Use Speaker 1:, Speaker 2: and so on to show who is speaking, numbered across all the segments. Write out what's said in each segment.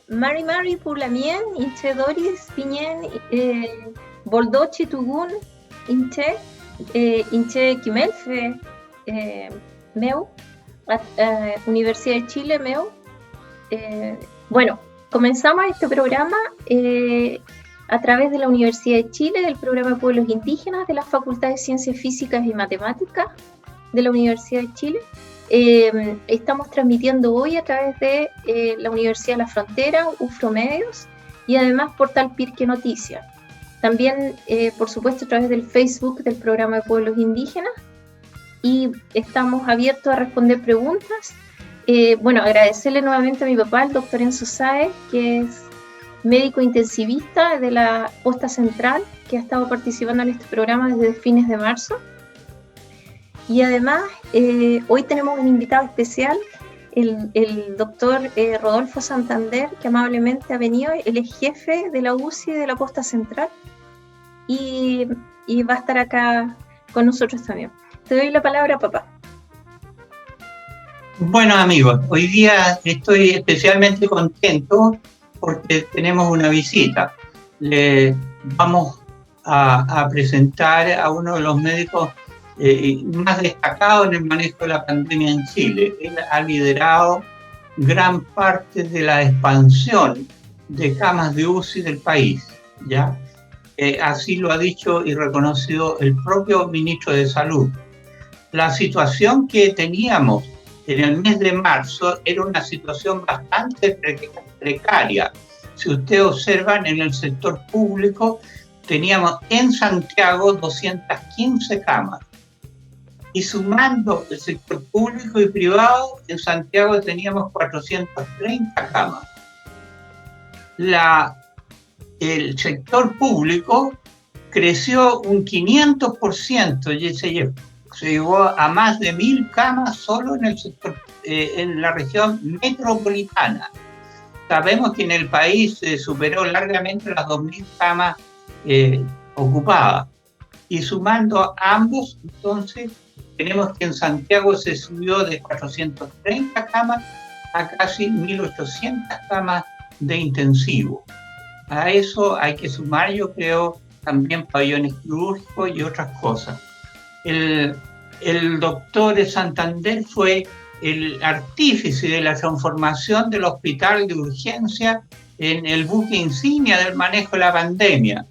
Speaker 1: Mari pour la mienne, Inche Doris, Piñen, Boldochi Tugun, Inche Kimelfe, Meu, Universidad de Chile, Meu. Bueno, comenzamos este programa a través de la Universidad de Chile, del programa de Pueblos Indígenas, de la Facultad de Ciencias Físicas y Matemáticas de la Universidad de Chile. Estamos transmitiendo hoy a través de la Universidad de la Frontera, UFRO Medios, y además Portal Pirque Noticias. También, por supuesto, a través del Facebook del programa de Pueblos Indígenas, y estamos abiertos a responder preguntas. Bueno, agradecerle nuevamente a mi papá, el doctor Enzo Sáez, que es médico intensivista de la Posta Central, que ha estado participando en este programa desde fines de marzo. Y además, hoy tenemos un invitado especial, el doctor Rodolfo Santander, que amablemente ha venido. Él es jefe de la UCI de la Posta Central y va a estar acá con nosotros también. Te doy la palabra, papá.
Speaker 2: Bueno, amigos, hoy día estoy especialmente contento porque tenemos una visita. Le vamos a presentar a uno de los médicos más destacado en el manejo de la pandemia en Chile. Él ha liderado gran parte de la expansión de camas de UCI del país, ¿ya? Así lo ha dicho y reconocido el propio ministro de Salud. La situación que teníamos en el mes de marzo era una situación bastante precaria. Si ustedes observan, en el sector público teníamos en Santiago 215 camas. Y sumando el sector público y privado, en Santiago teníamos 430 camas. El sector público creció un 500% y se llegó a más de 1.000 camas solo en el sector, en la región metropolitana. Sabemos que en el país se superó largamente las 2.000 camas ocupadas. Y sumando ambos, entonces, tenemos que en Santiago se subió de 430 camas a casi 1.800 camas de intensivo. A eso hay que sumar, yo creo, también pabellones quirúrgicos y otras cosas. El doctor de Santander fue el artífice de la transformación del hospital de urgencia en el buque insignia del manejo de la pandemia.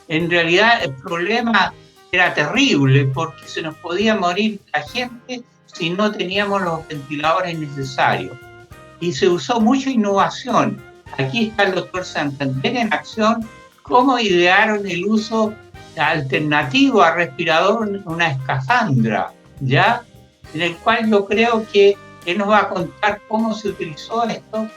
Speaker 2: En realidad el problema era terrible porque se nos podía morir la gente si no teníamos los ventiladores necesarios. Y se usó mucha innovación. Aquí está el doctor Santander en acción, cómo idearon el uso alternativo al respirador, una escafandra, ¿ya? En el cual yo creo que él nos va a contar cómo se utilizó esto.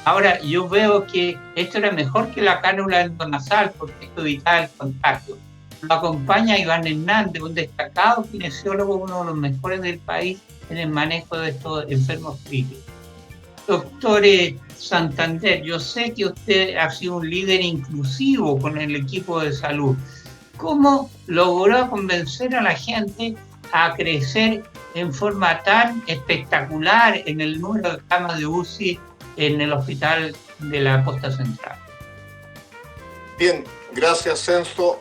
Speaker 2: Ahora, yo veo que esto era mejor que la cánula endonasal porque esto evitaba el contagio. Lo acompaña Iván Hernández, un destacado kinesiólogo, uno de los mejores del país en el manejo de estos enfermos críticos. Doctor Santander, yo sé que usted ha sido un líder inclusivo con el equipo de salud. ¿Cómo logró convencer a la gente a crecer en forma tan espectacular en el número de camas de UCI en el hospital de la Posta Central?
Speaker 3: Bien, gracias, Enzo.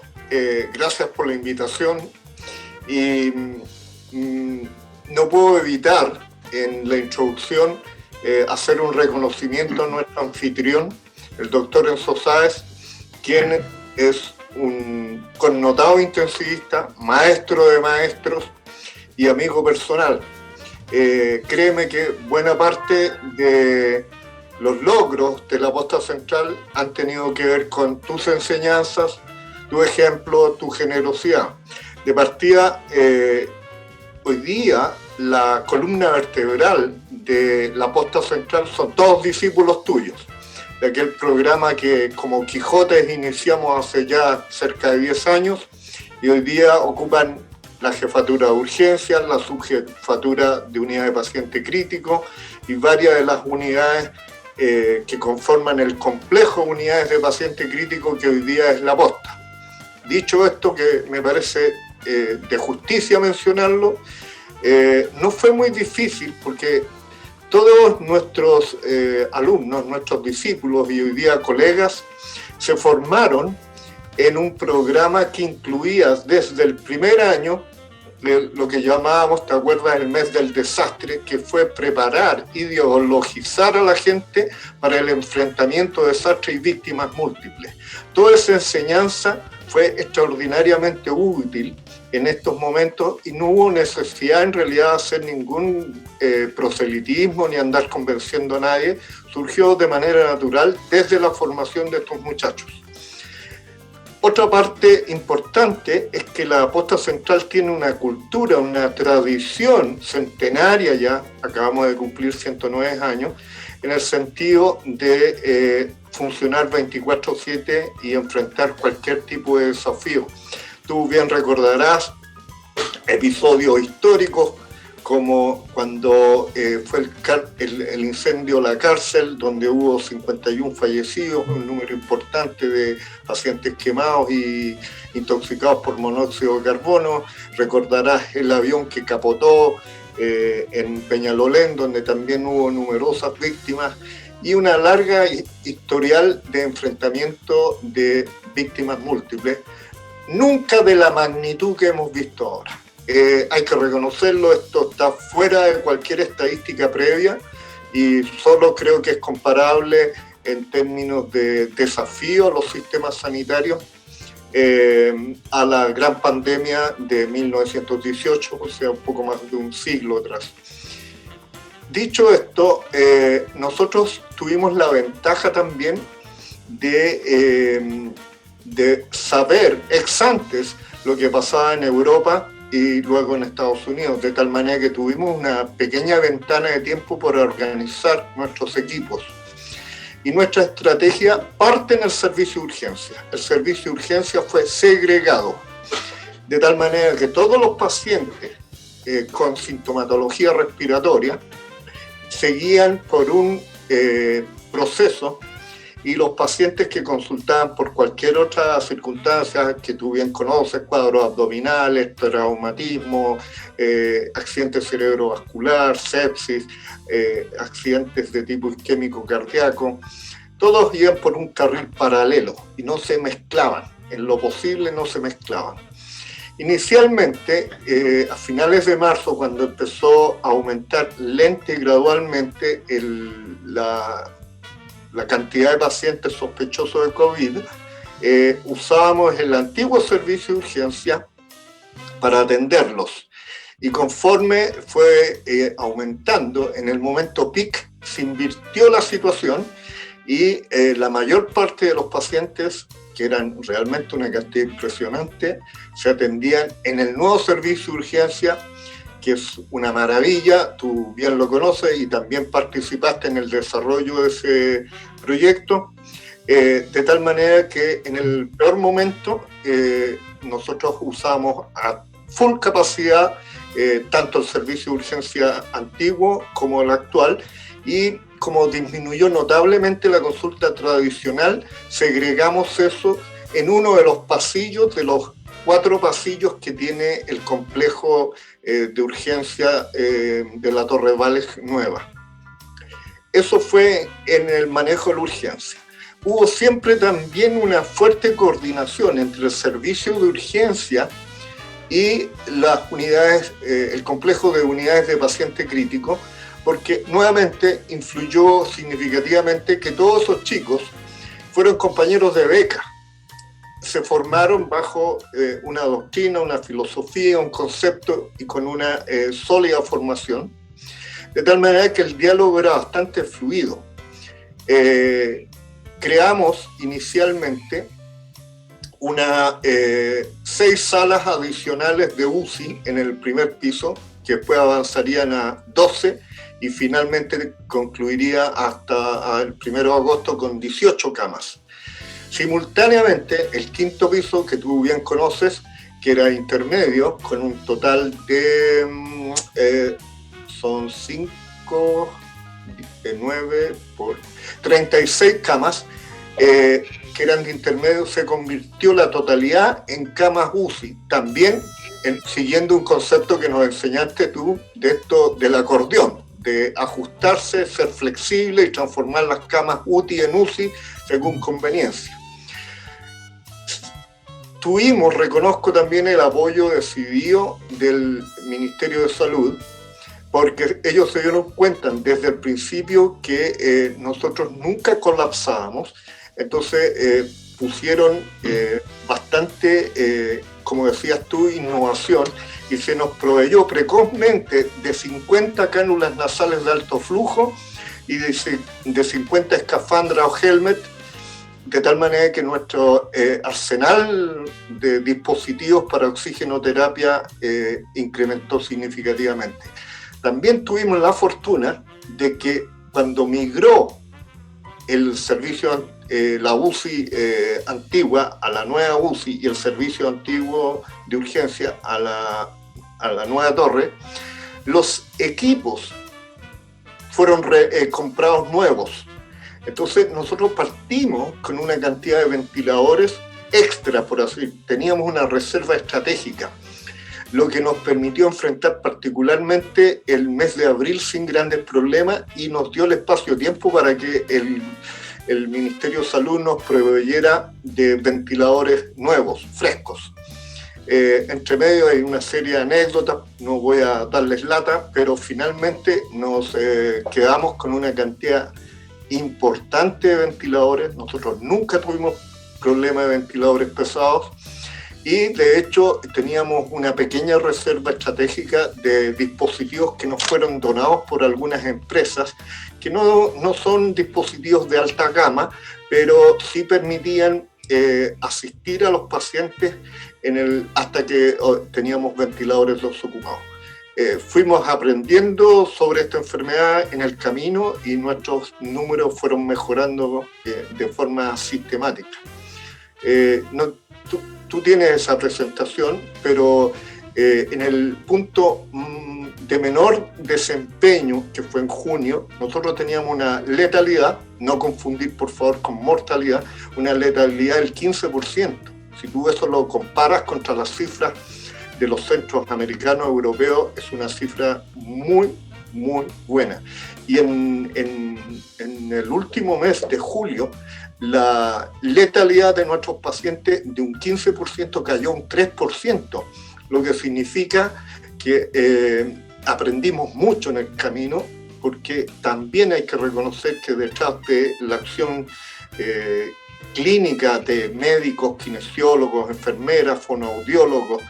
Speaker 3: Gracias por la invitación. Y no puedo evitar en la introducción hacer un reconocimiento a nuestro anfitrión, el doctor Enzo Sáez, quien es un connotado intensivista, maestro de maestros y amigo personal. Créeme que buena parte de los logros de la Posta Central han tenido que ver con tus enseñanzas, tu ejemplo, tu generosidad. De partida, hoy día la columna vertebral de la Posta Central son todos discípulos tuyos, de aquel programa que como Quijotes iniciamos hace ya cerca de 10 años y hoy día ocupan la jefatura de urgencias, la subjefatura de unidad de paciente crítico y varias de las unidades que conforman el complejo de unidades de paciente crítico que hoy día es la Posta. Dicho esto, que me parece de justicia mencionarlo, no fue muy difícil porque Todos nuestros alumnos, nuestros discípulos y hoy día colegas se formaron en un programa que incluía desde el primer año lo que llamábamos, ¿te acuerdas?, el mes del desastre, que fue preparar, ideologizar a la gente para el enfrentamiento de desastres y víctimas múltiples. Toda esa enseñanza fue extraordinariamente útil en estos momentos y no hubo necesidad en realidad de hacer ningún proselitismo ni andar convenciendo a nadie. Surgió de manera natural desde la formación de estos muchachos. Otra parte importante es que la Posta Central tiene una cultura, una tradición centenaria ya, acabamos de cumplir 109 años, en el sentido de funcionar 24/7 y enfrentar cualquier tipo de desafío. Tú bien recordarás episodios históricos como cuando fue el incendio de la cárcel, donde hubo 51 fallecidos, un número importante de pacientes quemados y intoxicados por monóxido de carbono. Recordarás el avión que capotó en Peñalolén, donde también hubo numerosas víctimas, y una larga historial de enfrentamiento de víctimas múltiples, nunca de la magnitud que hemos visto ahora. Hay que reconocerlo, esto está fuera de cualquier estadística previa y solo creo que es comparable en términos de desafío a los sistemas sanitarios a la gran pandemia de 1918, o sea, un poco más de un siglo atrás. Dicho esto, nosotros tuvimos la ventaja también de saber ex antes lo que pasaba en Europa y luego en Estados Unidos, de tal manera que tuvimos una pequeña ventana de tiempo para organizar nuestros equipos. Y nuestra estrategia parte en el servicio de urgencia. El servicio de urgencia fue segregado, de tal manera que todos los pacientes con sintomatología respiratoria seguían por un proceso, y los pacientes que consultaban por cualquier otra circunstancia que tú bien conoces, cuadros abdominales, traumatismo, accidente cerebrovascular, sepsis, accidentes de tipo isquémico cardíaco, todos iban por un carril paralelo y no se mezclaban, en lo posible no se mezclaban. Inicialmente, a finales de marzo, cuando empezó a aumentar lenta y gradualmente la cantidad de pacientes sospechosos de COVID, usábamos el antiguo servicio de urgencia para atenderlos. Y conforme fue aumentando, en el momento peak se invirtió la situación y la mayor parte de los pacientes, que eran realmente una cantidad impresionante, se atendían en el nuevo servicio de urgencia, que es una maravilla, tú bien lo conoces y también participaste en el desarrollo de ese proyecto, de tal manera que en el peor momento nosotros usamos a full capacidad tanto el servicio de urgencia antiguo como el actual, y como disminuyó notablemente la consulta tradicional, segregamos eso en uno de los pasillos, de los 4 pasillos que tiene el complejo de urgencia de la Torre Vales Nueva. Eso fue en el manejo de la urgencia. Hubo siempre también una fuerte coordinación entre el servicio de urgencia y las unidades, el complejo de unidades de paciente crítico, porque nuevamente influyó significativamente que todos esos chicos fueron compañeros de beca. Se formaron bajo una doctrina, una filosofía, un concepto y con una sólida formación, de tal manera que el diálogo era bastante fluido. Creamos inicialmente 6 salas adicionales de UCI en el primer piso, que después avanzarían a 12 y finalmente concluiría hasta el 1 de agosto con 18 camas. Simultáneamente, el quinto piso, que tú bien conoces, que era intermedio, con un total de, son 5, 9 por 36 camas, que eran de intermedio, se convirtió la totalidad en camas UCI, también siguiendo un concepto que nos enseñaste tú de esto del acordeón, de ajustarse, ser flexible y transformar las camas UTI en UCI según conveniencia. Reconozco también el apoyo decidido del Ministerio de Salud, porque ellos se dieron cuenta desde el principio que nosotros nunca colapsábamos, entonces pusieron bastante, como decías tú, innovación, y se nos proveyó precozmente de 50 cánulas nasales de alto flujo y de 50 escafandras o helmet, de tal manera que nuestro arsenal de dispositivos para oxigenoterapia incrementó significativamente. También tuvimos la fortuna de que cuando migró el servicio, la UCI antigua a la nueva UCI y el servicio antiguo de urgencia a la nueva torre, los equipos fueron comprados nuevos. Entonces nosotros partimos con una cantidad de ventiladores extra, por así decirlo. Teníamos una reserva estratégica, lo que nos permitió enfrentar particularmente el mes de abril sin grandes problemas y nos dio el espacio-tiempo para que el Ministerio de Salud nos proveyera de ventiladores nuevos, frescos. Entre medio hay una serie de anécdotas, no voy a darles lata, pero finalmente nos quedamos con una cantidad importante de ventiladores. Nosotros nunca tuvimos problema de ventiladores pesados y de hecho teníamos una pequeña reserva estratégica de dispositivos que nos fueron donados por algunas empresas que no son dispositivos de alta gama, pero sí permitían asistir a los pacientes hasta que teníamos ventiladores desocupados. Fuimos aprendiendo sobre esta enfermedad en el camino y nuestros números fueron mejorando de forma sistemática. Tú tienes esa presentación, pero en el punto de menor desempeño, que fue en junio, nosotros teníamos una letalidad, no confundir por favor con mortalidad, una letalidad del 15%. Si tú eso lo comparas contra las cifras de los centros americanos, europeos, es una cifra muy, muy buena. Y en el último mes de julio, la letalidad de nuestros pacientes de un 15% cayó a un 3%, lo que significa que aprendimos mucho en el camino, porque también hay que reconocer que detrás de la acción clínica de médicos, kinesiólogos, enfermeras, fonoaudiólogos,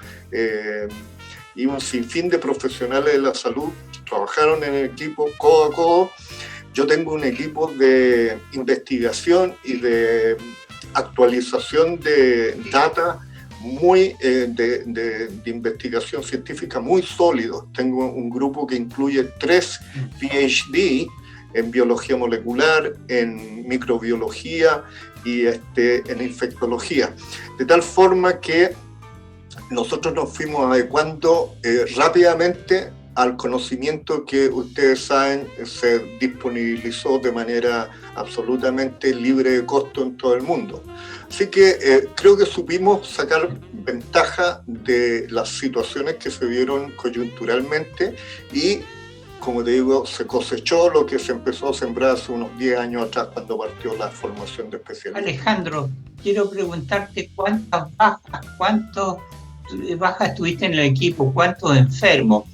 Speaker 3: y un sinfín de profesionales de la salud trabajaron en el equipo codo a codo. Yo tengo un equipo de investigación y de actualización de data de investigación científica muy sólido. Tengo un grupo que incluye 3 PhD en biología molecular, en microbiología y en infectología. De tal forma que nosotros nos fuimos adecuando rápidamente al conocimiento que ustedes saben se disponibilizó de manera absolutamente libre de costo en todo el mundo. Así que creo que supimos sacar ventaja de las situaciones que se dieron coyunturalmente y, como te digo, se cosechó lo que se empezó a sembrar hace unos 10 años atrás cuando partió la formación de especialistas.
Speaker 2: Alejandro, quiero preguntarte cuántas bajas tuviste en el equipo, cuántos enfermos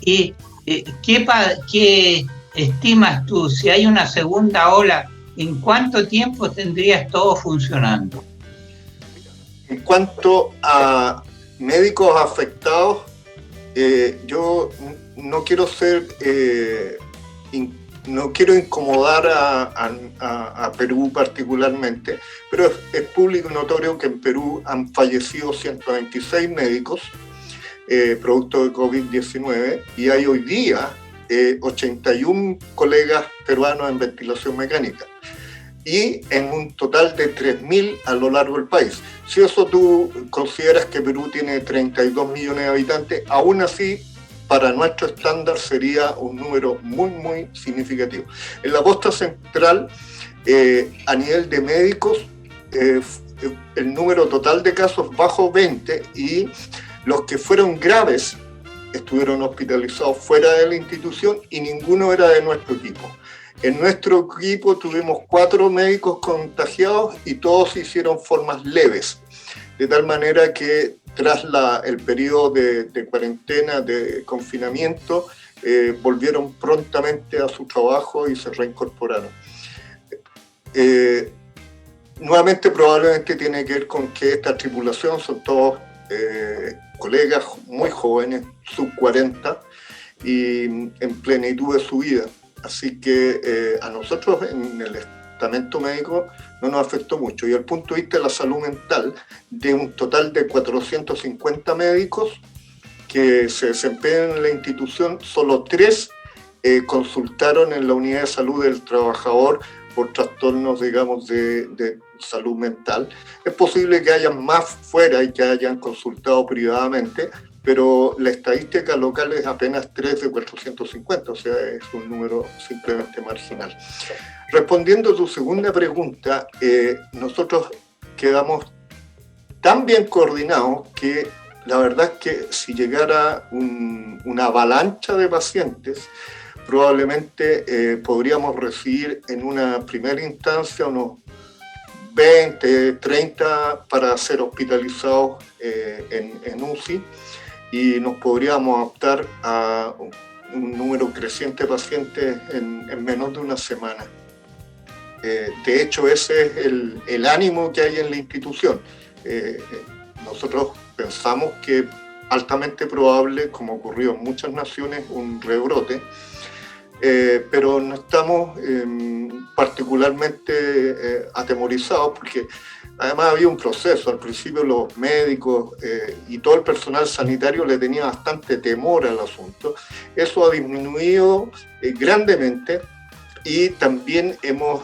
Speaker 2: y ¿qué estimas tú? Si hay una segunda ola, ¿en cuánto tiempo tendrías todo funcionando?
Speaker 3: En cuanto a médicos afectados, yo no quiero no quiero incomodar a Perú particularmente, pero es público y notorio que en Perú han fallecido 126 médicos producto de COVID-19 y hay hoy día 81 colegas peruanos en ventilación mecánica y en un total de 3.000 a lo largo del país. Si eso tú consideras que Perú tiene 32 millones de habitantes, aún así para nuestro estándar sería un número muy, muy significativo. En la posta central, a nivel de médicos, el número total de casos bajó 20 y los que fueron graves estuvieron hospitalizados fuera de la institución y ninguno era de nuestro equipo. En nuestro equipo tuvimos 4 médicos contagiados y todos hicieron formas leves, de tal manera que tras el periodo de cuarentena, de confinamiento, volvieron prontamente a su trabajo y se reincorporaron. Nuevamente probablemente tiene que ver con que esta tripulación son todos colegas muy jóvenes, sub 40, y en plenitud de su vida. Así que a nosotros en el estamento médico no nos afectó mucho. Y desde el punto de vista de la salud mental, de un total de 450 médicos que se desempeñan en la institución, solo 3 consultaron en la unidad de salud del trabajador por trastornos, digamos, de salud mental. Es posible que hayan más fuera y que hayan consultado privadamente, pero la estadística local es apenas 3 de 450, o sea, es un número simplemente marginal. Respondiendo a tu segunda pregunta, nosotros quedamos tan bien coordinados que la verdad es que si llegara una avalancha de pacientes, probablemente podríamos recibir en una primera instancia unos 20, 30 para ser hospitalizados en UCI, y nos podríamos adaptar a un número creciente de pacientes en menos de una semana. De hecho, ese es el ánimo que hay en la institución. Nosotros pensamos que altamente probable, como ocurrió en muchas naciones, un rebrote, pero no estamos particularmente atemorizados, porque además había un proceso. Al principio los médicos y todo el personal sanitario le tenía bastante temor al asunto. Eso ha disminuido grandemente, y también hemos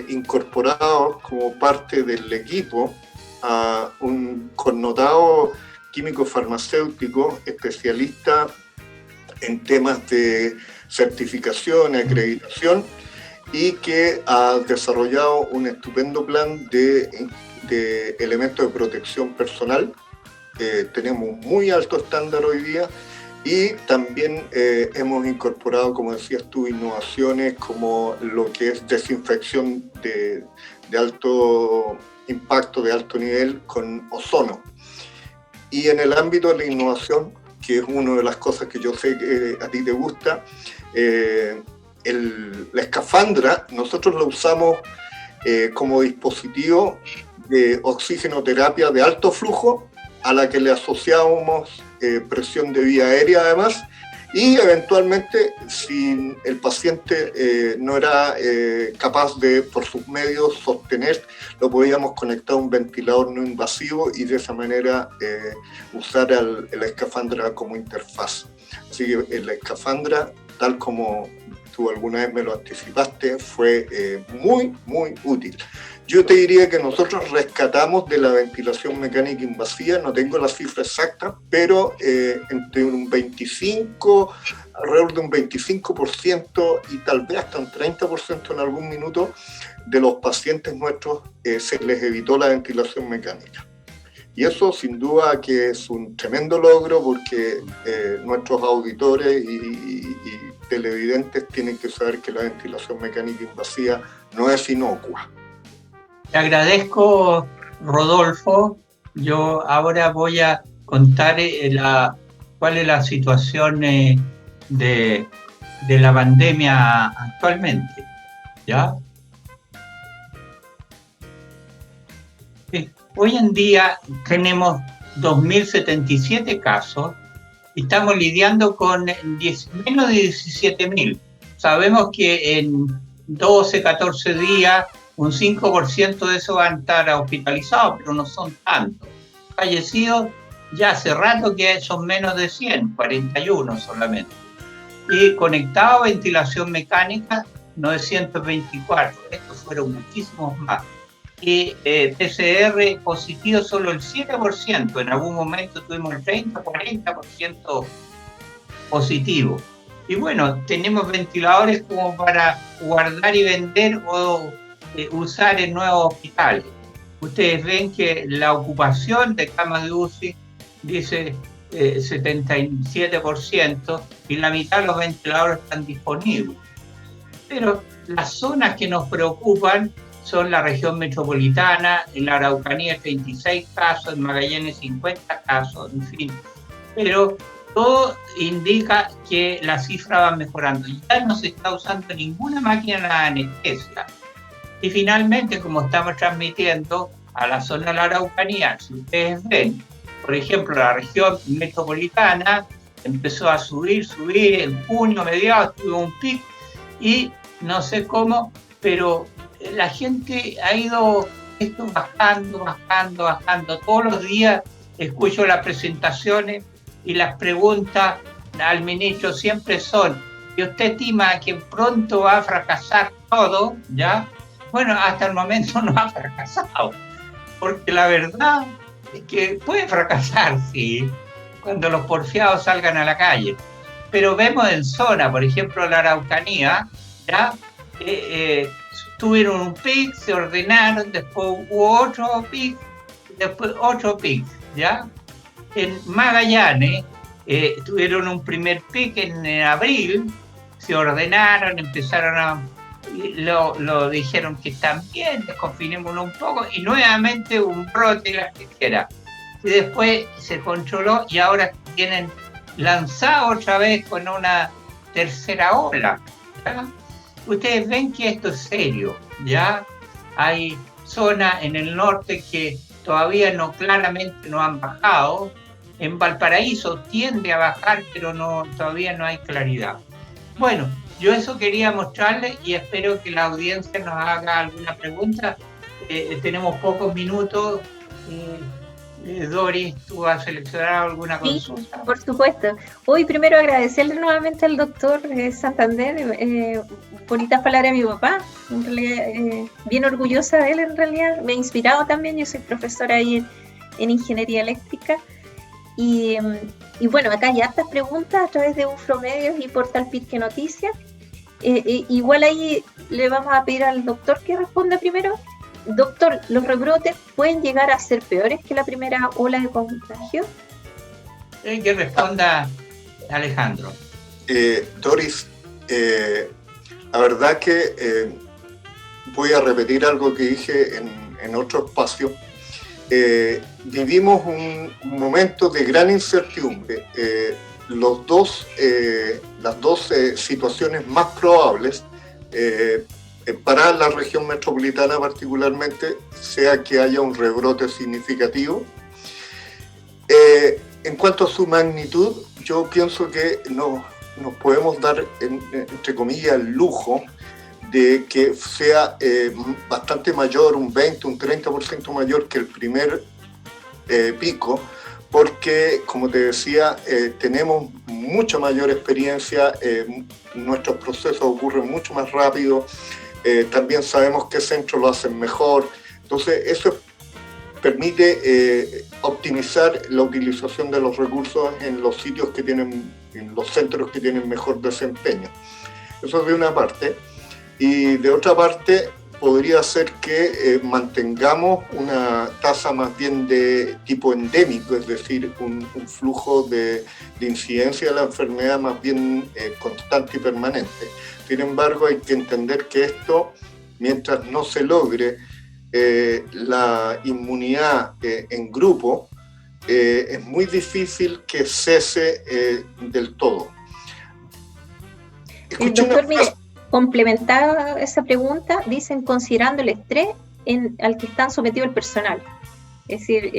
Speaker 3: incorporado como parte del equipo a un connotado químico farmacéutico especialista en temas de certificación, acreditación, y que ha desarrollado un estupendo plan de elementos de protección personal. Tenemos un muy alto estándar hoy día, y también hemos incorporado, como decías tú, innovaciones como lo que es desinfección de alto impacto, de alto nivel, con ozono. Y en el ámbito de la innovación, que es una de las cosas que yo sé que a ti te gusta, la escafandra nosotros la usamos como dispositivo de oxigenoterapia de alto flujo, a la que le asociábamos presión de vía aérea además, y eventualmente, si el paciente no era capaz de, por sus medios, sostener, lo podíamos conectar a un ventilador no invasivo y de esa manera usar la escafandra como interfaz. Así que la escafandra, tal como tú alguna vez me lo anticipaste, fue muy, muy útil. Yo te diría que nosotros rescatamos de la ventilación mecánica invasiva, no tengo la cifra exacta, pero entre un 25, alrededor de un 25% y tal vez hasta un 30% en algún minuto de los pacientes nuestros se les evitó la ventilación mecánica. Y eso sin duda que es un tremendo logro, porque nuestros auditores y televidentes tienen que saber que la ventilación mecánica invasiva no es inocua.
Speaker 2: Te agradezco, Rodolfo. Yo ahora voy a contar cuál es la situación de la pandemia actualmente, ¿ya? Hoy en día tenemos 2.077 casos y estamos lidiando con menos de 17.000. Sabemos que en 12, 14 días un 5% de eso van a estar hospitalizados, pero no son tantos. Fallecidos ya hace rato que son menos de 100, 41 solamente. Y conectados a ventilación mecánica, 924. Estos fueron muchísimos más. Y PCR positivo solo el 7%. En algún momento tuvimos el 30, 40% positivo. Y bueno, tenemos ventiladores como para guardar y vender o usar en nuevos hospitales. Ustedes ven que la ocupación de camas de UCI dice 77%, y la mitad de los ventiladores están disponibles. Pero las zonas que nos preocupan son la región metropolitana, en la Araucanía 36 casos, en Magallanes 50 casos, en fin. Pero todo indica que la cifra va mejorando. Ya no se está usando ninguna máquina de anestesia. Y finalmente, como estamos transmitiendo a la zona de la Araucanía, si ustedes ven, por ejemplo, la región metropolitana empezó a subir, en junio, mediados, tuvo un pic, y no sé cómo, pero la gente ha ido bajando. Todos los días escucho las presentaciones y las preguntas al ministro siempre son: ¿y usted estima que pronto va a fracasar todo? ¿Ya? Bueno, hasta el momento no ha fracasado, porque la verdad es que puede fracasar, sí, cuando los porfiados salgan a la calle. Pero vemos en zona, por ejemplo, la Araucanía, ¿ya? Tuvieron un pic, se ordenaron, después hubo otro pic, después otro pic, ¿ya? En Magallanes tuvieron un primer pic en abril, se ordenaron, empezaron a... Lo dijeron que están bien, desconfinémonos un poco, y nuevamente un brote y las tijeras. Y después se controló y ahora tienen lanzado otra vez con una tercera ola, ¿ya? Ustedes ven que esto es serio, ¿ya? Hay zonas en el norte que todavía claramente no han bajado. En Valparaíso tiende a bajar, pero todavía no hay claridad. Bueno, yo eso quería mostrarles y espero que la audiencia nos haga alguna pregunta. Tenemos pocos minutos. Doris, ¿tú has seleccionado alguna consulta?
Speaker 1: Sí, por supuesto. Hoy primero agradecerle nuevamente al doctor Santander, bonitas palabras a mi papá, en realidad, bien orgullosa de él en realidad, me ha inspirado también, yo soy profesora ahí en Ingeniería Eléctrica, y bueno, acá hay hartas preguntas a través de Ufromedios y Portal Pirque Noticias. Igual ahí le vamos a pedir al doctor que responda primero. Doctor, ¿los rebrotes pueden llegar a ser peores que la primera ola de contagio?
Speaker 2: Que responda Alejandro.
Speaker 3: Doris, la verdad que voy a repetir algo que dije en otro espacio. Vivimos un momento de gran incertidumbre. Las dos situaciones más probables para la región metropolitana particularmente, sea que haya un rebrote significativo. En cuanto a su magnitud, yo pienso que nos podemos dar, entre comillas, el lujo de que sea bastante mayor, un 20, un 30% mayor que el primer pico, porque, como te decía, tenemos mucha mayor experiencia, nuestros procesos ocurren mucho más rápido. También sabemos qué centros lo hacen mejor, entonces eso permite optimizar la utilización de los recursos en los sitios que tienen, en los centros que tienen mejor desempeño. Eso es de una parte, y de otra parte podría ser que mantengamos una tasa más bien de tipo endémico, es decir, un flujo de incidencia de la enfermedad más bien constante y permanente. Sin embargo, hay que entender que esto, mientras no se logre la inmunidad en grupo, es muy difícil que cese del todo.
Speaker 1: Doctor, mire, complementada esa pregunta, dicen considerando el estrés al que están sometidos el personal. Es decir,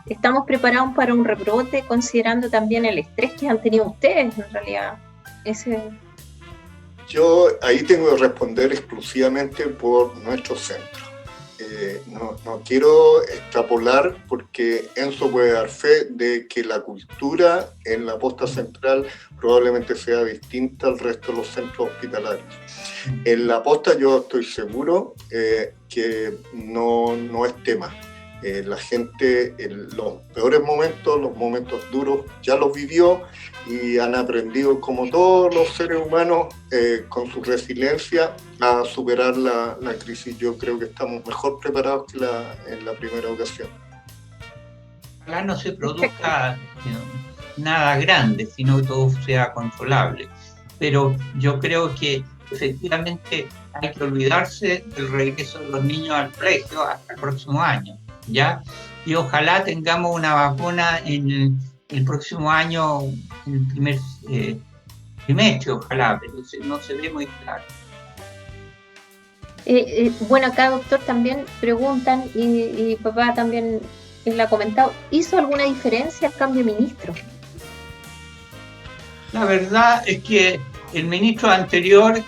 Speaker 1: ¿estamos preparados para un rebrote considerando también el estrés que han tenido ustedes en realidad?
Speaker 3: Yo ahí tengo que responder exclusivamente por nuestro centro. No quiero extrapolar porque Enzo puede dar fe de que la cultura en la posta central probablemente sea distinta al resto de los centros hospitalarios. En la posta yo estoy seguro que no es tema. La gente en los peores momentos, los momentos duros, ya los vivió y han aprendido, como todos los seres humanos, con su resiliencia a superar la crisis. Yo creo que estamos mejor preparados que en la primera ocasión.
Speaker 2: ojalá no se produzca nada grande, sino que todo sea controlable. Pero yo creo que efectivamente hay que olvidarse del regreso de los niños al colegio hasta el próximo año, ¿ya? Y ojalá tengamos una vacuna en el próximo año, en el primer trimestre, ojalá, pero no se ve muy claro.
Speaker 1: Bueno, acá, doctor, también preguntan, y papá también le ha comentado, ¿hizo alguna diferencia el cambio de ministro?
Speaker 2: La verdad es que el ministro anterior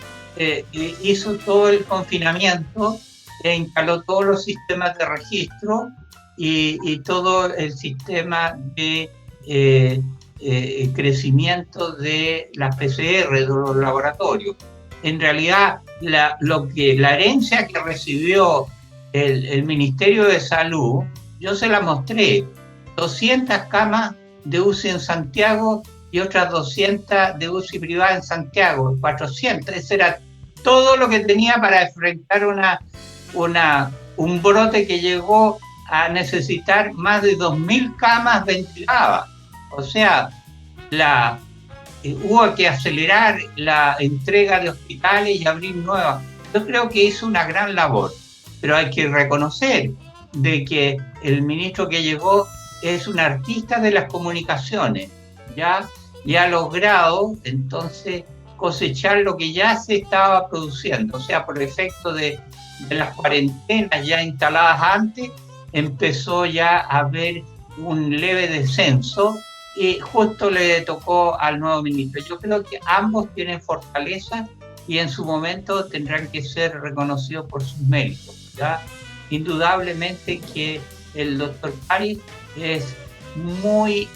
Speaker 2: hizo todo el confinamiento, instaló todos los sistemas de registro y todo el sistema de crecimiento de las PCR, de los laboratorios. En realidad, la herencia que recibió el Ministerio de Salud, yo se la mostré, 200 camas de UCI en Santiago y otras 200 de UCI privada en Santiago, 400. Eso era todo lo que tenía para enfrentar un brote que llegó a necesitar más de 2.000 camas ventiladas. O sea, hubo que acelerar la entrega de hospitales y abrir nuevas. Yo creo que hizo una gran labor, pero hay que reconocer de que el ministro que llegó es un artista de las comunicaciones, ¿ya? Y ha logrado entonces cosechar lo que ya se estaba produciendo, o sea, por efecto de las cuarentenas ya instaladas antes, empezó ya a haber un leve descenso y justo le tocó al nuevo ministro. Yo creo que ambos tienen fortaleza y en su momento tendrán que ser reconocidos por sus méritos, ¿ya? Indudablemente que el doctor París es muy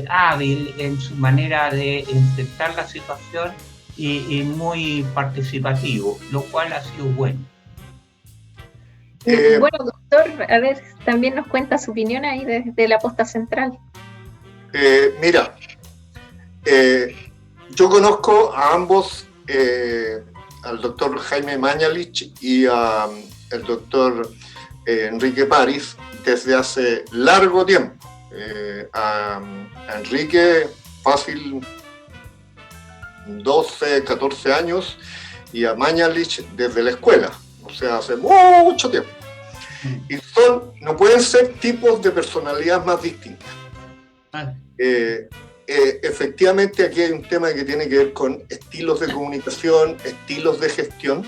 Speaker 2: hábil en su manera de enfrentar la situación y muy participativo, lo cual ha sido bueno.
Speaker 1: Bueno, doctor, a ver, también nos cuenta su opinión ahí desde la posta central.
Speaker 3: Mira, yo conozco a ambos, al doctor Jaime Mañalich y al doctor Enrique París, desde hace largo tiempo. A Enrique fácil 12, 14 años y a Mañalich desde la escuela, o sea, hace mucho tiempo. Y no pueden ser tipos de personalidad más distintas. Efectivamente aquí hay un tema que tiene que ver con estilos de comunicación, estilos de gestión.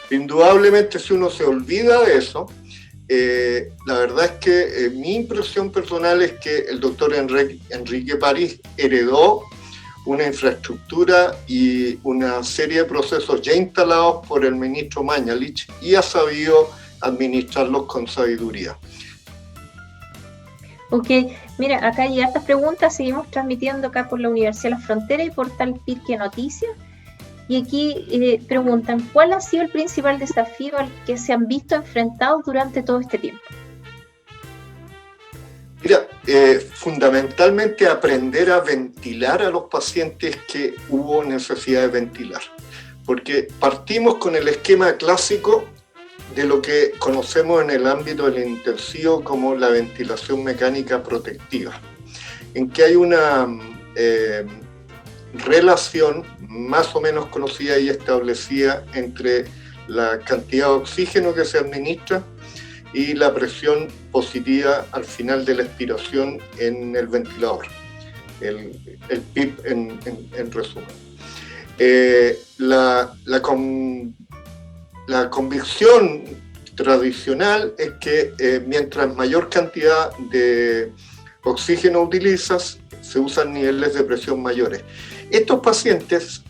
Speaker 3: Indudablemente si uno se olvida de eso, la verdad es que mi impresión personal es que el doctor Enrique París heredó una infraestructura y una serie de procesos ya instalados por el ministro Mañalich y ha sabido administrarlos con sabiduría.
Speaker 1: Ok, mira, acá hay hartas preguntas, seguimos transmitiendo acá por la Universidad de la Frontera y Portal Pirque Noticias. Y aquí preguntan, ¿cuál ha sido el principal desafío al que se han visto enfrentados durante todo este tiempo?
Speaker 3: Mira, fundamentalmente aprender a ventilar a los pacientes que hubo necesidad de ventilar. Porque partimos con el esquema clásico de lo que conocemos en el ámbito del intensivo como la ventilación mecánica protectiva, en que hay una relación más o menos conocida y establecida entre la cantidad de oxígeno que se administra y la presión positiva al final de la expiración en el ventilador, el PIP en resumen. La convicción tradicional es que mientras mayor cantidad de oxígeno utilizas, se usan niveles de presión mayores. Estos pacientes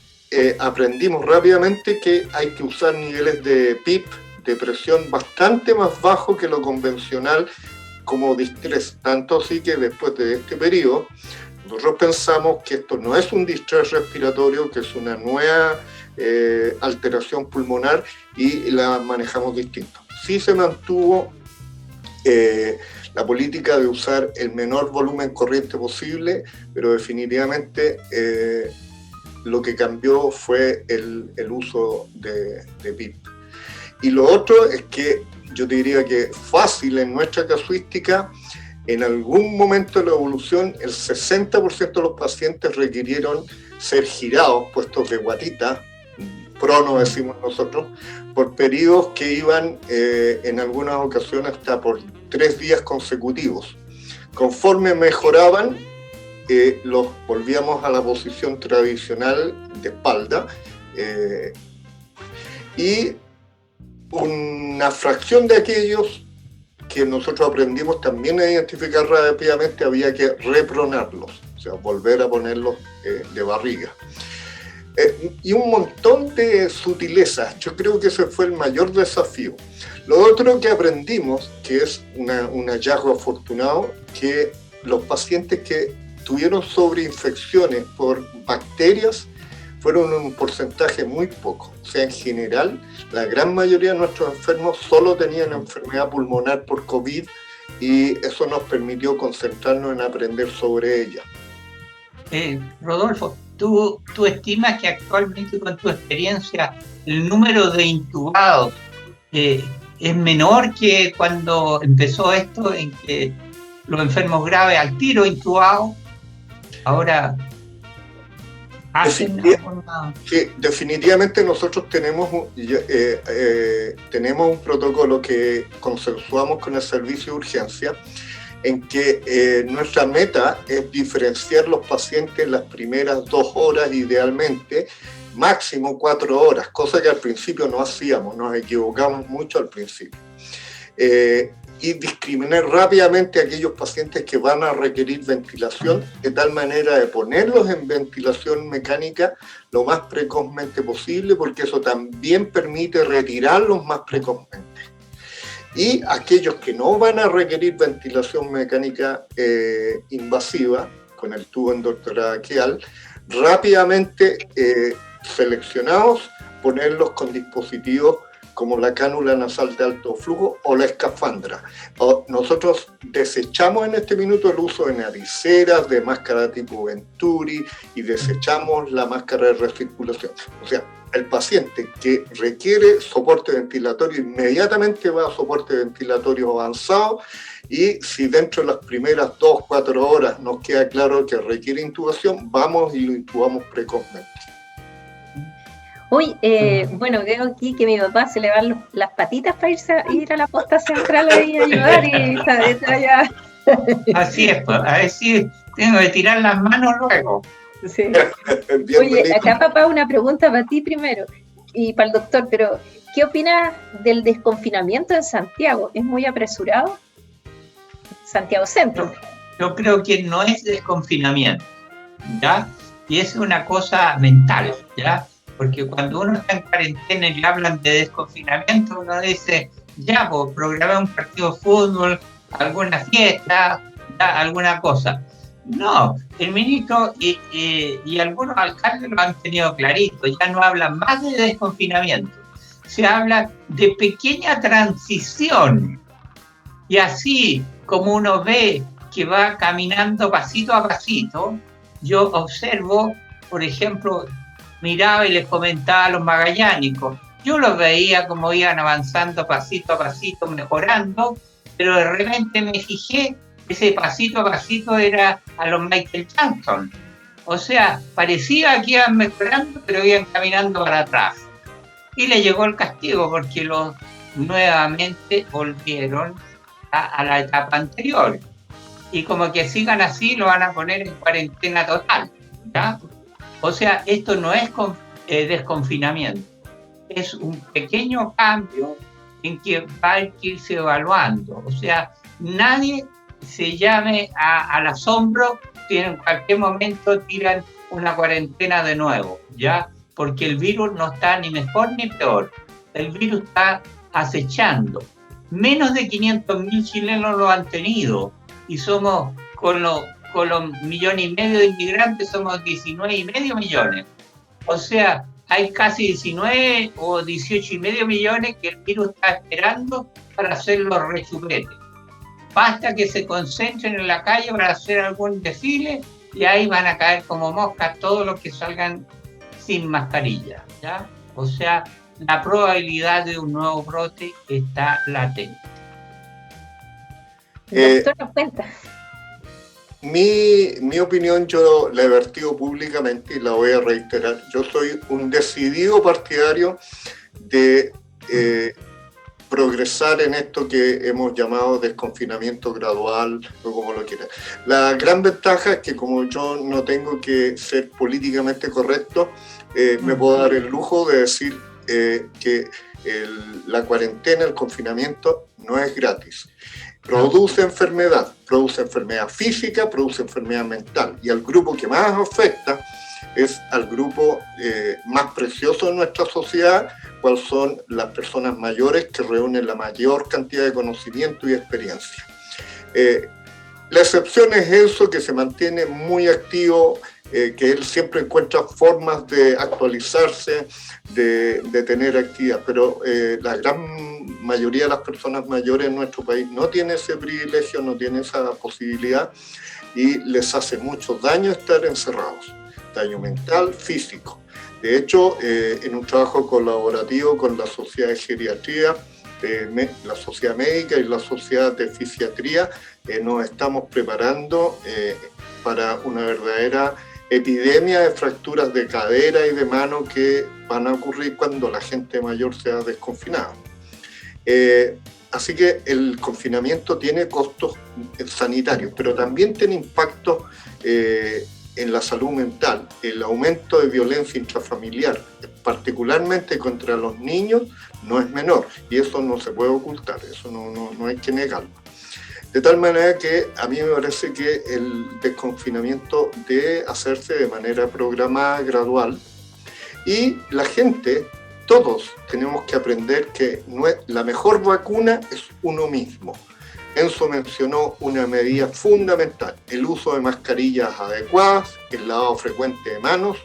Speaker 3: aprendimos rápidamente que hay que usar niveles de PIP, de presión bastante más bajo que lo convencional como distrés. Tanto así que después de este periodo, nosotros pensamos que esto no es un distrés respiratorio, que es una nueva alteración pulmonar y la manejamos distinto. Sí se mantuvo la política de usar el menor volumen corriente posible, pero definitivamente lo que cambió fue el uso de PIP. Y lo otro es que yo te diría que fácil en nuestra casuística en algún momento de la evolución el 60% de los pacientes requirieron ser girados, puestos de guatita, prono decimos nosotros, por periodos que iban en algunas ocasiones hasta por 3 días consecutivos. Conforme mejoraban, los volvíamos a la posición tradicional de espalda, y una fracción de aquellos que nosotros aprendimos también a identificar rápidamente había que repronarlos, o sea, volver a ponerlos de barriga. Y un montón de sutilezas. Yo creo que ese fue el mayor desafío. Lo otro que aprendimos, que es un hallazgo afortunado, que los pacientes que tuvieron sobreinfecciones por bacterias fueron un porcentaje muy poco. O sea, en general, la gran mayoría de nuestros enfermos solo tenían enfermedad pulmonar por COVID y eso nos permitió concentrarnos en aprender sobre ella.
Speaker 2: Rodolfo, ¿tú estimas que actualmente con tu experiencia el número de intubados es menor que cuando empezó esto, en que los enfermos graves al tiro intubados ahora hacen
Speaker 3: Sí, definitivamente nosotros tenemos un protocolo que consensuamos con el servicio de urgencia, en que nuestra meta es diferenciar los pacientes las primeras 2 horas, idealmente, máximo 4 horas, cosa que al principio no hacíamos, nos equivocamos mucho al principio. Y discriminar rápidamente a aquellos pacientes que van a requerir ventilación, de tal manera de ponerlos en ventilación mecánica lo más precozmente posible, porque eso también permite retirarlos más precozmente. Y aquellos que no van a requerir ventilación mecánica invasiva, con el tubo endotraqueal, rápidamente seleccionados, ponerlos con dispositivos como la cánula nasal de alto flujo o la escafandra. Nosotros desechamos en este minuto el uso de nariceras, de máscara tipo Venturi, y desechamos la máscara de recirculación. O sea, el paciente que requiere soporte ventilatorio inmediatamente va a soporte ventilatorio avanzado, y si dentro de las primeras 2-4 horas nos queda claro que requiere intubación, vamos y lo intubamos precozmente.
Speaker 1: Uy, bueno, veo aquí que a mi papá se le van las patitas para ir a la posta central ahí a ayudar y está allá.
Speaker 2: Así es, pues, a ver si tengo que tirar las manos luego.
Speaker 1: Sí. Oye, acá papá, una pregunta para ti primero y para el doctor, pero ¿qué opinas del desconfinamiento en Santiago? ¿Es muy apresurado? Santiago Centro.
Speaker 2: Yo creo que no es desconfinamiento, ¿ya? Y es una cosa mental, ¿ya? Porque cuando uno está en cuarentena y le hablan de desconfinamiento, uno dice, ya, pues, programé un partido de fútbol, alguna fiesta, ya, alguna cosa. No, el ministro y algunos alcaldes lo han tenido clarito, ya no hablan más de desconfinamiento, se habla de pequeña transición. Y así como uno ve que va caminando pasito a pasito, yo observo, por ejemplo, miraba y les comentaba a los magallánicos, yo los veía como iban avanzando pasito a pasito, mejorando, pero de repente me fijé, ese pasito a pasito era a los Michael Jackson. O sea, parecía que iban mejorando, pero iban caminando para atrás. Y le llegó el castigo, porque los nuevamente volvieron a la etapa anterior. Y como que sigan así, lo van a poner en cuarentena total, ¿ya? O sea, esto no es desconfinamiento, es un pequeño cambio en que va a irse evaluando. O sea, nadie se llame al asombro si en cualquier momento tiran una cuarentena de nuevo, ¿ya? Porque el virus no está ni mejor ni peor, el virus está acechando. Menos de 500.000 chilenos lo han tenido, y somos con los 1,5 millones de inmigrantes, somos 19,5 millones. O sea, hay casi 19 o 18,5 millones que el virus está esperando para hacer los rechupetes. Basta que se concentren en la calle para hacer algún desfile y ahí van a caer como moscas todos los que salgan sin mascarilla, ¿ya? O sea, la probabilidad de un nuevo brote está latente.
Speaker 1: El doctor nos cuenta.
Speaker 3: Mi opinión yo la he vertido públicamente y la voy a reiterar. Yo soy un decidido partidario de progresar en esto que hemos llamado desconfinamiento gradual o como lo quieran. La gran ventaja es que como yo no tengo que ser políticamente correcto, me puedo dar el lujo de decir que la cuarentena, el confinamiento no es gratis. Produce enfermedad física, produce enfermedad mental, y al grupo que más afecta es al grupo más precioso de nuestra sociedad, cuáles son las personas mayores que reúnen la mayor cantidad de conocimiento y experiencia. La excepción es eso, que se mantiene muy activo, que él siempre encuentra formas de actualizarse, de tener actividad, pero la gran mayoría de las personas mayores en nuestro país no tiene ese privilegio, no tiene esa posibilidad, y les hace mucho daño estar encerrados, daño mental, físico. De hecho, en un trabajo colaborativo con la Sociedad de Geriatría, la Sociedad Médica y la Sociedad de Fisiatría, nos estamos preparando para una verdadera epidemia de fracturas de cadera y de mano que van a ocurrir cuando la gente mayor sea desconfinada. Así que el confinamiento tiene costos sanitarios, pero también tiene impacto en la salud mental. El aumento de violencia intrafamiliar, particularmente contra los niños, no es menor, y eso no se puede ocultar, eso no hay que negarlo. De tal manera que a mí me parece que el desconfinamiento debe hacerse de manera programada, gradual, y la gente, todos tenemos que aprender que la mejor vacuna es uno mismo. Enzo mencionó una medida fundamental: el uso de mascarillas adecuadas, el lavado frecuente de manos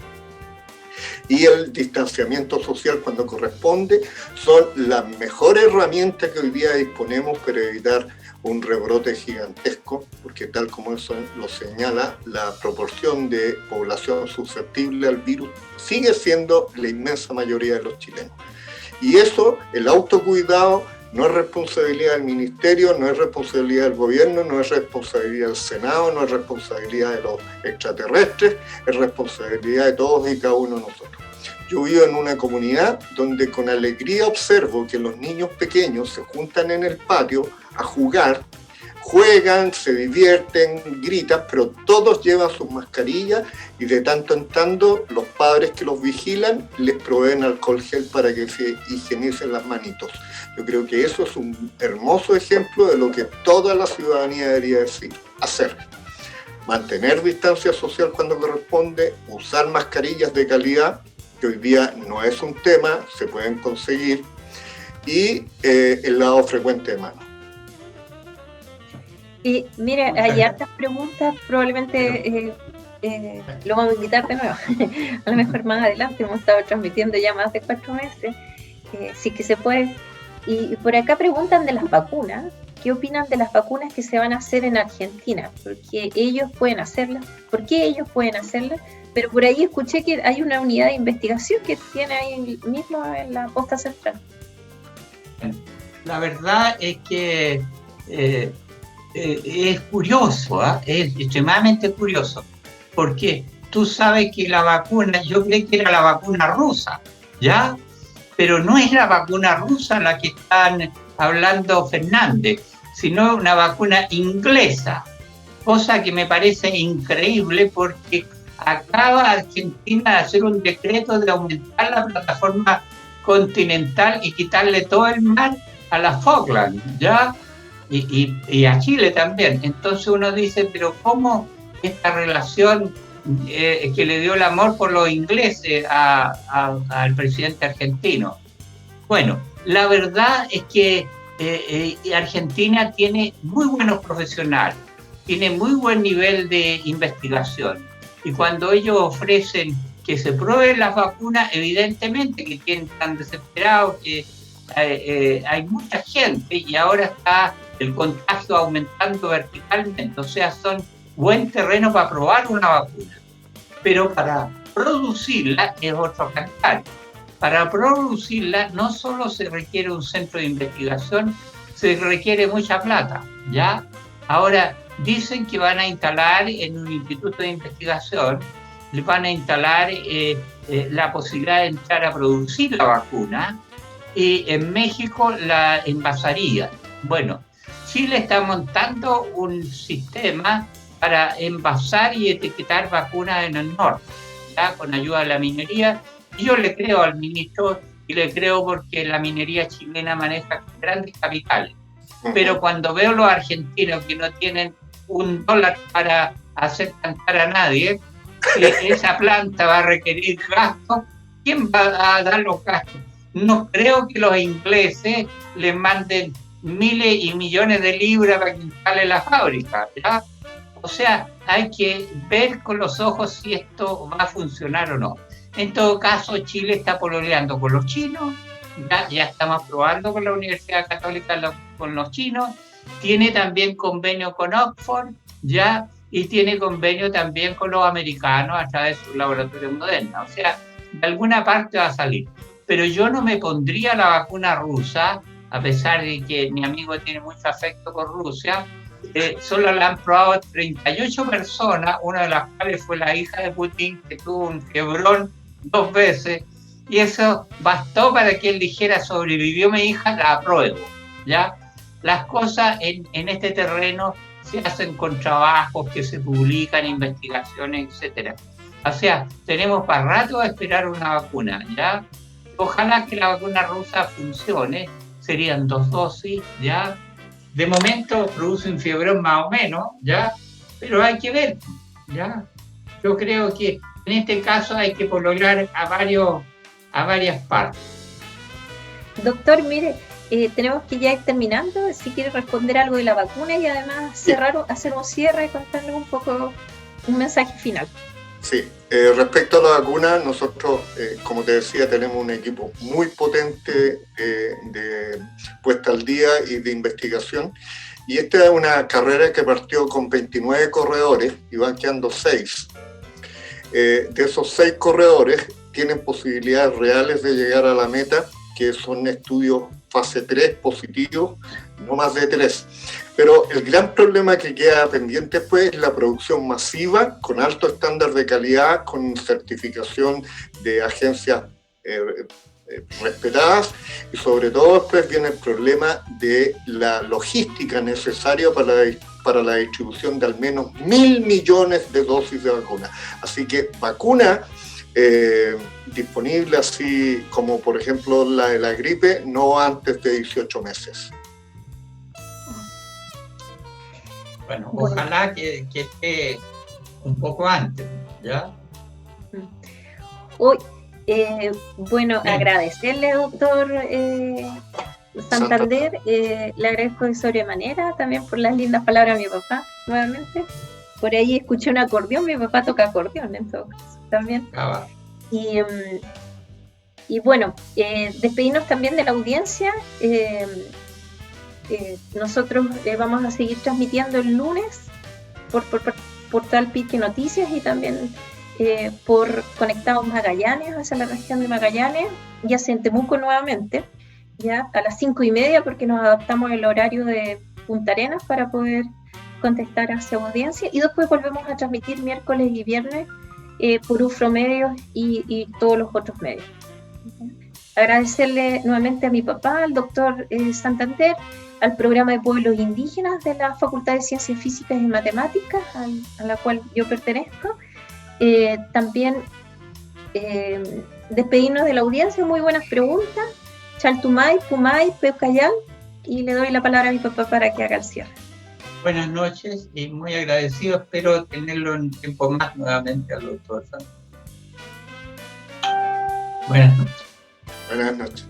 Speaker 3: y el distanciamiento social cuando corresponde son las mejores herramientas que hoy día disponemos para evitar un rebrote gigantesco, porque tal como eso lo señala, la proporción de población susceptible al virus sigue siendo la inmensa mayoría de los chilenos. Y eso, el autocuidado, no es responsabilidad del ministerio, no es responsabilidad del gobierno, no es responsabilidad del Senado, no es responsabilidad de los extraterrestres, es responsabilidad de todos y cada uno de nosotros. Yo vivo en una comunidad donde con alegría observo que los niños pequeños se juntan en el patio a jugar, juegan, se divierten, gritan, pero todos llevan sus mascarillas y de tanto en tanto los padres que los vigilan les proveen alcohol gel para que se higienicen las manitos. Yo creo que eso es un hermoso ejemplo de lo que toda la ciudadanía debería hacer. Mantener distancia social cuando corresponde, usar mascarillas de calidad, que hoy día no es un tema, se pueden conseguir, y el lavado frecuente de manos.
Speaker 1: Y mire, hay hartas preguntas, probablemente lo vamos a invitar de nuevo, a lo mejor más adelante. Hemos estado transmitiendo ya más de 4 meses, sí que se puede. Y por acá preguntan de las vacunas. ¿Qué opinan de las vacunas que se van a hacer en Argentina? Porque ellos pueden hacerlas. ¿Por qué ellos pueden hacerlas? Pero por ahí escuché que hay una unidad de investigación que tiene ahí mismo en la posta central.
Speaker 2: La verdad es que es curioso, es extremadamente curioso, porque tú sabes que la vacuna, yo creí que era la vacuna rusa, ¿ya? Pero no es la vacuna rusa la que están hablando Fernández, sino una vacuna inglesa, cosa que me parece increíble porque acaba Argentina de hacer un decreto de aumentar la plataforma continental y quitarle todo el mar a las Falkland, ¿ya? Y a Chile también. Entonces uno dice, pero ¿cómo esta relación que le dio el amor por los ingleses al presidente argentino? Bueno, la verdad es que Argentina tiene muy buenos profesionales, tiene muy buen nivel de investigación, y cuando ellos ofrecen que se prueben las vacunas, evidentemente que tienen tan desesperados que hay mucha gente y ahora está el contagio aumentando verticalmente, o sea, son buen terreno para probar una vacuna, pero para producirla es otro cantar. Para producirla no solo se requiere un centro de investigación, se requiere mucha plata, ¿ya? Ahora, dicen que van a instalar en un instituto de investigación, les van a instalar la posibilidad de entrar a producir la vacuna, y en México la envasaría. Bueno, Chile está montando un sistema para envasar y etiquetar vacunas en el norte, ¿ya? Con ayuda de la minería. Y yo le creo al ministro, y le creo porque la minería chilena maneja grandes capitales. Pero cuando veo los argentinos que no tienen $1 para hacer cantar a nadie, que esa planta va a requerir gastos, ¿quién va a dar los gastos? No creo que los ingleses les manden miles y millones de libras para que instale la fábrica, ¿ya? O sea, hay que ver con los ojos si esto va a funcionar o no. En todo caso, Chile está pololeando con los chinos, ya estamos probando con la Universidad Católica con los chinos, tiene también convenio con Oxford, ya, y tiene convenio también con los americanos a través de su laboratorio Moderna. O sea, de alguna parte va a salir. Pero yo no me pondría la vacuna rusa, a pesar de que mi amigo tiene mucho afecto por Rusia. Solo la han probado 38 personas, una de las cuales fue la hija de Putin, que tuvo un quebrón 2 veces, y eso bastó para que él dijera: sobrevivió mi hija, la apruebo, ¿ya? Las cosas en este terreno se hacen con trabajos que se publican, investigaciones, etcétera. O sea, tenemos para rato a esperar una vacuna, ¿ya? Ojalá que la vacuna rusa funcione, serían 2 dosis, ¿ya? De momento produce un fiebrón más o menos, ¿ya? Pero hay que ver, ¿ya? Yo creo que en este caso hay que pololear a varias partes.
Speaker 1: Doctor, mire, tenemos que ya ir terminando. Si quiere responder algo de la vacuna y además cerrar, hacer un cierre y contarnos un poco un mensaje final.
Speaker 3: Sí, respecto a la vacuna, nosotros, como te decía, tenemos un equipo muy potente de puesta al día y de investigación. Y esta es una carrera que partió con 29 corredores y van quedando 6. De esos 6 corredores tienen posibilidades reales de llegar a la meta, que son estudios fase 3 positivos, no más de 3. Pero el gran problema que queda pendiente pues, es la producción masiva, con alto estándar de calidad, con certificación de agencias respetadas, y sobre todo después viene el problema de la logística necesaria para la distribución de al menos 1.000 millones de dosis de vacuna. Así que vacuna disponible, así como por ejemplo la de la gripe, no antes de 18 meses.
Speaker 2: Bueno, ojalá que esté un poco antes, ¿ya?
Speaker 1: Hoy, bueno, agradecerle, doctor Santander, le agradezco de sobremanera también por las lindas palabras a mi papá, nuevamente. Por ahí escuché un acordeón, mi papá toca acordeón en todo caso también. Y bueno, despedirnos también de la audiencia. Nosotros vamos a seguir transmitiendo el lunes por Portal Pirque Noticias y también por Conectados Magallanes, hacia la región de Magallanes, ya sea en Temuco nuevamente, ya a las 5:30, porque nos adaptamos el horario de Punta Arenas para poder contestar a esa audiencia, y después volvemos a transmitir miércoles y viernes por UFRO Medios y todos los otros medios. Agradecerle nuevamente a mi papá, al doctor Santander, al programa de pueblos indígenas de la Facultad de Ciencias Físicas y Matemáticas, a la cual yo pertenezco. También despedirnos de la audiencia, muy buenas preguntas. Chaltumay, Pumay, Peucayal, y le doy la palabra a mi papá para que haga el cierre.
Speaker 2: Buenas noches y muy agradecido, espero tenerlo en tiempo más nuevamente al doctor Santander. Buenas noches.
Speaker 3: Buenas noches.